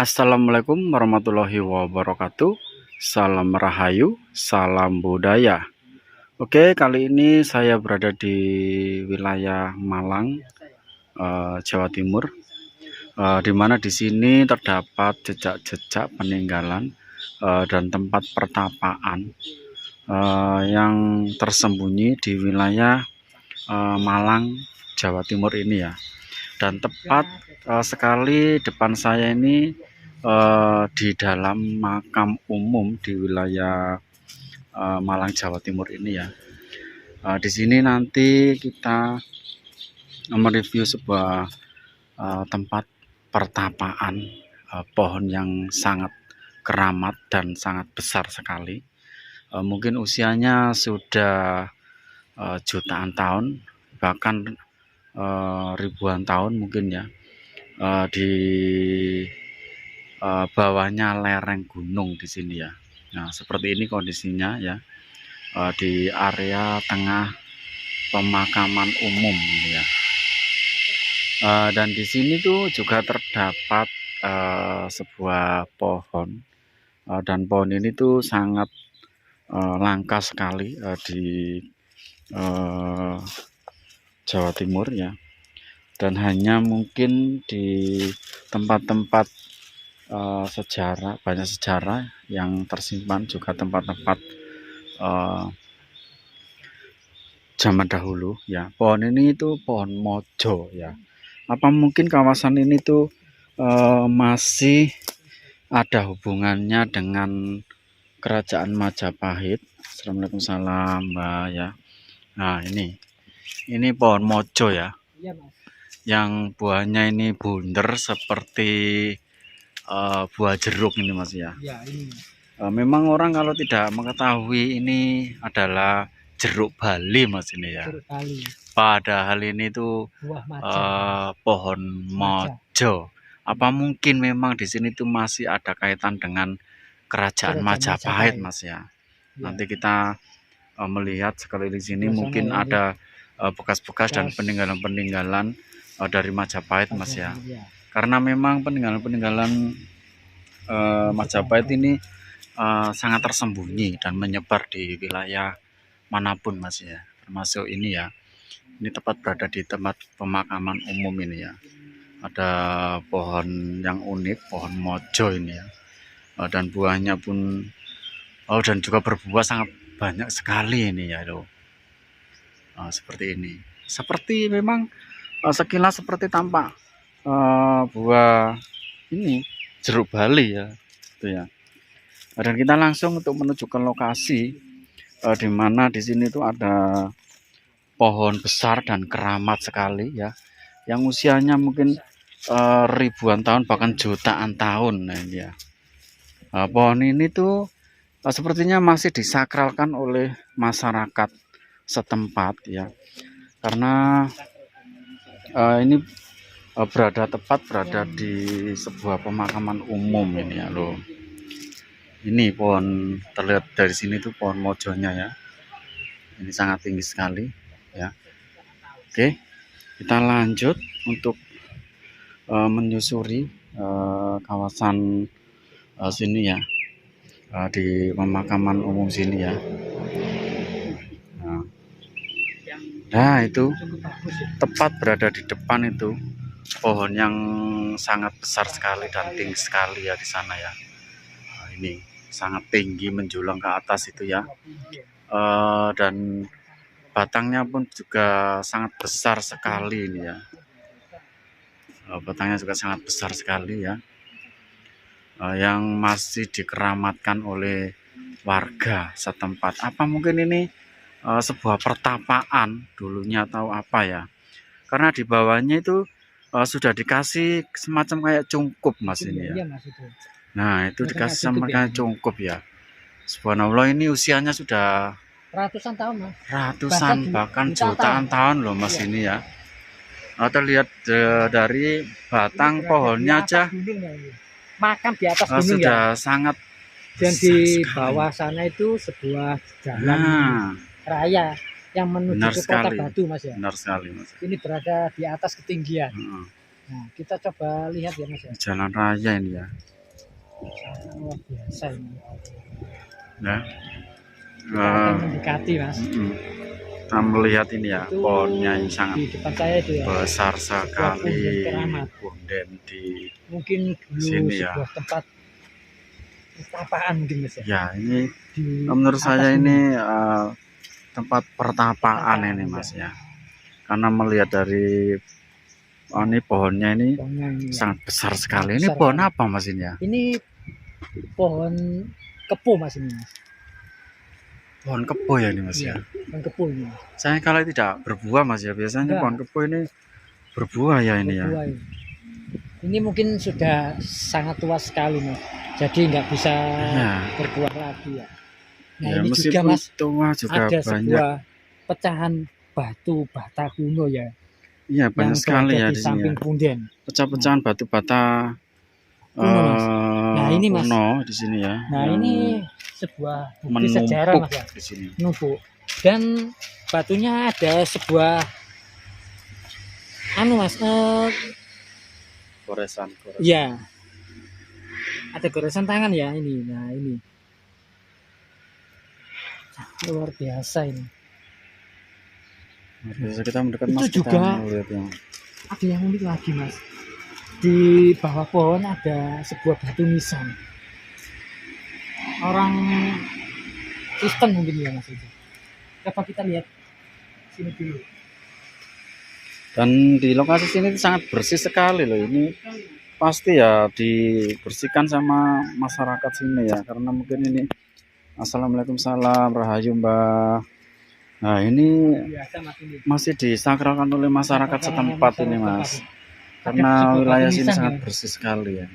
Assalamualaikum warahmatullahi wabarakatuh. Salam Rahayu, salam budaya. Oke, kali ini saya berada di wilayah Malang, Jawa Timur, di mana di sini terdapat jejak-jejak peninggalan dan tempat pertapaan yang tersembunyi di wilayah Malang, Jawa Timur ini ya. Dan tepat sekali depan saya ini di dalam makam umum di wilayah Malang, Jawa Timur ini ya. Di sini nanti kita mereview sebuah tempat pertapaan pohon yang sangat keramat dan sangat besar sekali. Mungkin usianya sudah jutaan tahun, bahkan ribuan tahun mungkin ya. Di bawahnya lereng gunung di sini ya. Nah, seperti ini kondisinya ya, di area tengah pemakaman umum ya. Dan di sini tuh juga terdapat sebuah pohon, dan pohon ini tuh sangat langka sekali di Jawa Timur ya, dan hanya mungkin di tempat-tempat sejarah, banyak sejarah yang tersimpan, juga tempat-tempat zaman dahulu ya. Pohon ini itu pohon mojo ya. Apa mungkin kawasan ini tuh masih ada hubungannya dengan kerajaan Majapahit. Assalamualaikum, salam Mbak ya. Nah, ini pohon mojo ya. Iya, Mas. Yang buahnya ini bunder seperti buah jeruk ini Mas ya. Ya, ini. Memang orang kalau tidak mengetahui ini adalah jeruk Bali Mas ini ya. Jeruk Bali. Padahal ini tuh Buah maja. pohon mojo. Apa mungkin memang di sini tuh masih ada kaitan dengan kerajaan Majapahit Mas ya. Nanti kita melihat sekali di sini mungkin ya, ada bekas-bekas dan peninggalan-peninggalan dari Majapahit Mas ya. Karena memang peninggalan-peninggalan Majapahit ini sangat tersembunyi dan menyebar di wilayah manapun Mas ya, termasuk ini ya. Ini tepat berada di tempat pemakaman umum ini ya. Ada pohon yang unik, pohon mojo ini ya, dan buahnya pun dan juga berbuah sangat banyak sekali ini ya loh. Seperti ini, seperti memang sekilas seperti tampak buah ini jeruk Bali ya, itu ya. Dan kita langsung untuk menuju ke lokasi di mana di sini tuh ada pohon besar dan keramat sekali ya, yang usianya mungkin ribuan tahun bahkan jutaan tahun. Nah, ini ya. Pohon ini tuh sepertinya masih disakralkan oleh masyarakat setempat ya, karena ini berada di sebuah pemakaman umum ini ya loh. Ini pohon, terlihat dari sini tuh pohon mojonya ya. Ini sangat tinggi sekali ya. Oke, kita lanjut untuk menyusuri kawasan sini ya, di pemakaman umum sini ya. Nah, itu tepat berada di depan itu pohon yang sangat besar sekali dan tinggi sekali ya di sana ya. Ini sangat tinggi menjulang ke atas itu ya, dan batangnya pun juga sangat besar sekali ini ya. Batangnya juga sangat besar sekali ya, yang masih dikeramatkan oleh warga setempat. Apa mungkin ini sebuah pertapaan dulunya atau apa ya? Karena di bawahnya itu sudah dikasih semacam kayak cungkup Mas ini ya. Nah, itu dikasih sama kayak cungkup ya. Subhanallah, ini usianya sudah ratusan tahun Mas. Ratusan bahkan jutaan tahun loh Mas ini ya. Terlihat dari batang pohonnya aja makam di atas gunung sudah ya. sangat. Dan di bawah sana itu sebuah jalan raya yang menuju ke Kota Batu Mas ya. Benar sekali Mas. Ini berada di atas ketinggian. Nah, kita coba lihat ya Mas ya. Jalan raya ini ya. Sangat luar biasa ini. Ya. Kita akan mendekati Mas. Kita melihat ini ya, Itu pohonnya yang sangat di depan saya itu ya. besar Punden sekali. keramat. Punden di Mungkin dulu sini ya. sebuah tempat pertapaan mungkin Mas ya. Ya, ini Di menurut atas saya ini tempat pertapaan Pertapaan, ini Mas ya. Karena melihat dari ini pohonnya ini pohonnya ini ya. sangat besar sekali. Ini Besar pohon sekali. apa Mas ini ya? Ini pohon kepo Mas ini Mas. Pohon kepo ya ini Mas ya. Pohon kepo ini. Mas. Saya kalau tidak berbuah Mas ya. Biasanya Enggak. pohon kepo ini berbuah ya ini ya. Berbuah ini. Ini mungkin sudah sangat tua sekali Mas. Jadi nggak bisa Ya. berbuah lagi ya. Nah Ya, ini juga meskipun Mas tua juga ada banyak. sebuah pecahan batu bata kuno ya. Iya banyak Yang sekali berada ya di di sini ya. samping punden. Pecah-pecahan batu bata Kuno, Mas. Nah, ini, Mas. kuno di sini ya. Nah yang ini sebuah bukti sejarah menumpuk Mas ya. di sini. Numpuk. Dan batunya ada sebuah anu Mas, Goresan. ya ada goresan tangan ya ini. Nah ini luar biasa ini. Bisa kita mendekat Itu Mas, kita juga melihat yang ada yang unik lagi Mas. Di bawah pohon ada sebuah batu nisan. Orang Kristen mungkin ya Mas itu. Coba kita lihat sini dulu. dan di lokasi sini sangat bersih sekali loh. Ini pasti ya dibersihkan sama masyarakat sini ya, karena mungkin ini Assalamualaikum, salam rahayu Mbak. Nah ini Biasa Mas ini. masih disakralkan oleh masyarakat setempat ini Mas, karena sebuah wilayah batu sini nisan sangat ya. bersih sekali ya.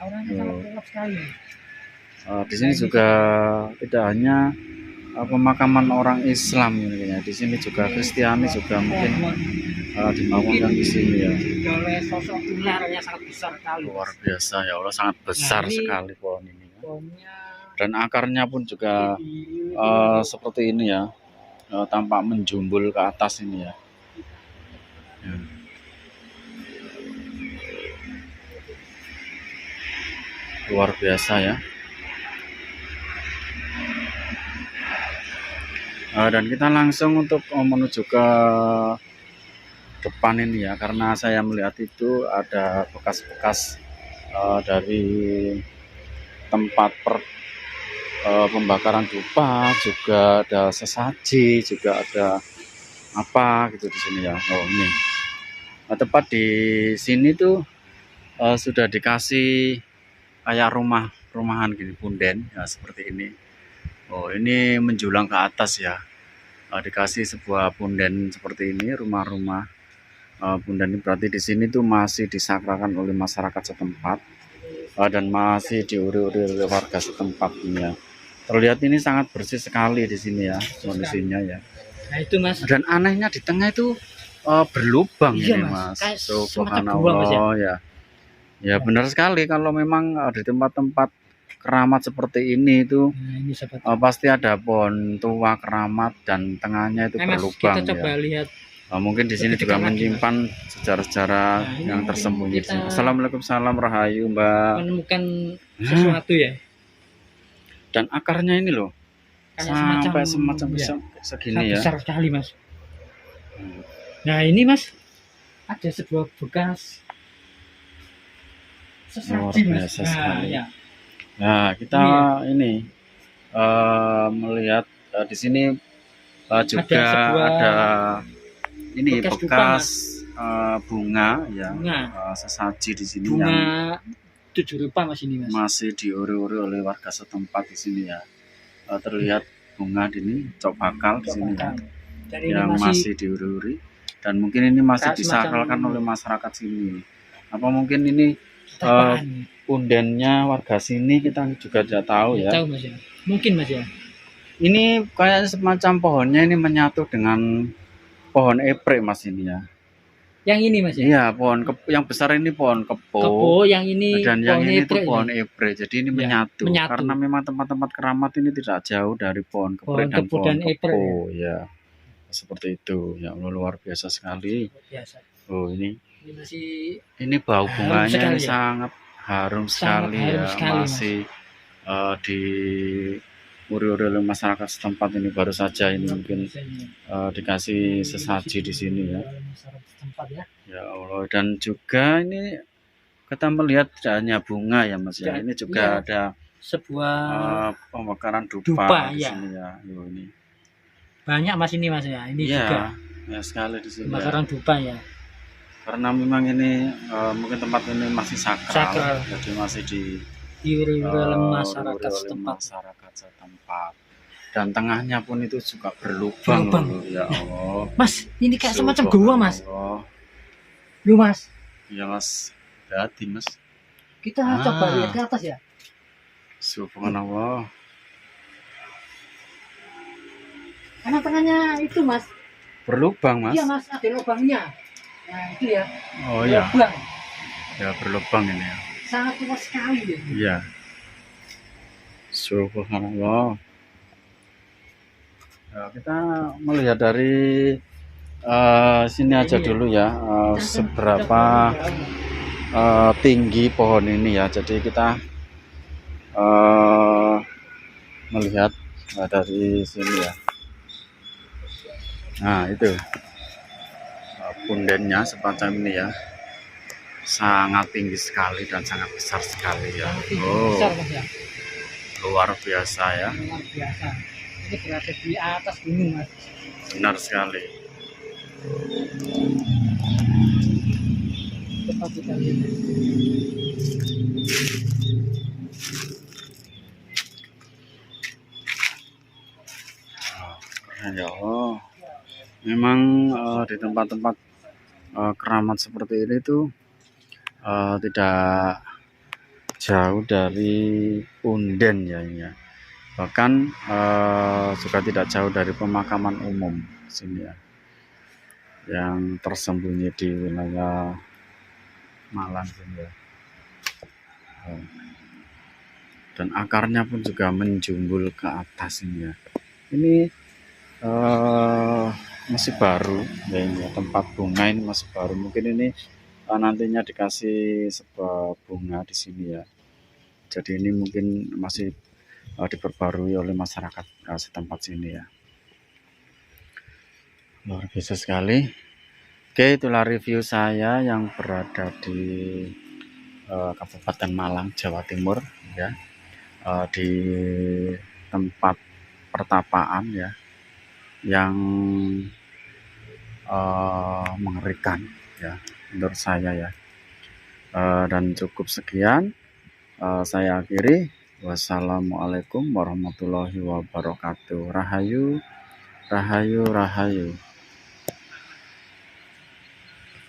Auranya sangat gelap sekali. Di sini juga tidak hanya pemakaman orang Islam ini ya. Di sini juga Kristiani juga mungkin dimakamkan di sini ya. Oleh sosok ular yang sangat besar sekali. Luar biasa ya Allah, sangat besar Nah, ini sekali pohon ini ya. Pohonnya Dan akarnya pun juga seperti ini ya, tampak menjumbul ke atas ini ya. Ya. Luar biasa ya. Dan kita langsung untuk menuju ke depan ini ya, karena saya melihat itu ada bekas-bekas dari tempat pembakaran dupa, juga ada sesaji, juga ada apa gitu di sini ya. Oh ini, tepat di sini tuh sudah dikasih kayak rumahan gini, punden ya seperti ini. Oh ini menjulang ke atas ya. Dikasih sebuah punden seperti ini, rumah-rumah punden ini berarti di sini tuh masih disakralkan oleh masyarakat setempat dan masih diuri-uri oleh warga setempat ini ya. Terlihat ini sangat bersih sekali di sini ya kondisinya ya. Nah itu Mas. Dan anehnya di tengah itu berlubang Iya, ini Mas. Mas. Kayak Subhanallah ya. Ya benar sekali, kalau memang di tempat-tempat keramat seperti ini itu Nah ini sobat. pasti ada pohon tua keramat dan tengahnya itu Nah, Mas, berlubang kita coba ya. lihat. Mungkin di sini Lebih juga dekat lagi, menyimpan sejarah-sejarah Nah, ini yang mungkin tersembunyi. kita Assalamualaikum, salam rahayu Mbak. Menemukan sesuatu ya. Dan akarnya ini loh, Kayak sampai semacam ya, segini sangat ya. besar sekali Mas. Nah ini Mas, ada sebuah bekas sesaji Luar Mas. biasa Nah, sekali. ya. Nah kita ini melihat di sini juga sebuah ada ini bekas bekas bunga ya, Bunga. sesaji di sini Bunga yang 7 rupa Mas ini Mas. masih diuri-uri oleh warga setempat di sini ya. Terlihat bunga ini cok bakal di sini ya, Dan ini yang masih diuri-uri, dan mungkin ini masih Semacam- disakralkan oleh masyarakat sini. Apa mungkin ini Tapaan. pundennya warga sini, kita juga tidak tahu ya. Tahu Mas ya. Mungkin Mas ya. Ini kayak semacam pohonnya ini menyatu dengan pohon eprek Mas ini ya. Yang ini Mas ya. Iya, yang besar ini pohon kepo. Kepo, yang ini Dan yang pohon ini tuh eprek pohon ini. eprek. Jadi ini Ya, menyatu. menyatu. Karena memang tempat-tempat keramat ini tidak jauh dari pohon keprek Pohon dan kepo pohon dan eprek, kepo ya. Seperti itu. Ya Allah, luar biasa sekali. Biasa. Oh ini Ini masih Ini bau harum bunganya sekali ini ya. sangat harum Sangat sekali harum ya, sekali, Mas. masih di uri-uri oleh masyarakat setempat ini baru saja ini mungkin dikasih sesaji di sini ya. Masyarakat setempat ya. Ya Allah, dan juga ini kita melihat tidak hanya bunga ya Mas ya, ini juga Iya. ada Sebuah pembakaran dupa, dupa, di ya. sini ya. Loh, ini. Banyak Mas ini Mas ya. Ini Iya, juga ya sekali di sini. pembakaran dupa ya. Karena memang ini mungkin tempat ini masih sakral, jadi masih diuri oleh uri-uri masyarakat oleh setempat. masyarakat setempat. Dan tengahnya pun itu juga berlubang. Loh, ya Allah. Mas, ini kayak semacam gua Mas. Allah. Lu Mas. Iya Mas, hati Mas. Kita coba lihat ke atas ya. Subhanallah. Karena tengahnya itu Mas. Berlubang Mas. Iya Mas, ada lubangnya. Nah itu ya. Oh iya. Lubang. Ya berlubang ini ya. Sangat luas sekali ya. Iya. Subhanallah. Ya, kita melihat dari sini aja dulu ya, seberapa tinggi pohon ini ya. Jadi kita melihat dari sini ya. Nah itu pundennya semacam ini ya, sangat tinggi sekali dan sangat besar sekali ya. Oh, besar Mas ya. Luar biasa ya. Luar biasa. Ini berada di atas gunung Mas. Benar sekali. Coba kita lihat. Ya Allah. Memang di tempat-tempat keramat seperti ini tuh tidak jauh dari punden ya ini ya. Bahkan juga tidak jauh dari pemakaman umum sini ya, yang tersembunyi di wilayah Malang sini ya. Dan akarnya pun juga menjumbul ke atas ini ya. Ini masih baru ya, ini ya, tempat bunga ini masih baru. Mungkin ini nantinya dikasih sebuah bunga di sini ya. Jadi ini mungkin masih diperbarui oleh masyarakat setempat sini ya. Luar biasa sekali. Oke, itulah review saya yang berada di Kabupaten Malang, Jawa Timur ya, di tempat pertapaan ya, yang mengerikan ya menurut saya ya. Dan cukup sekian, saya akhiri. Wassalamualaikum warahmatullahi wabarakatuh. Rahayu, rahayu, rahayu.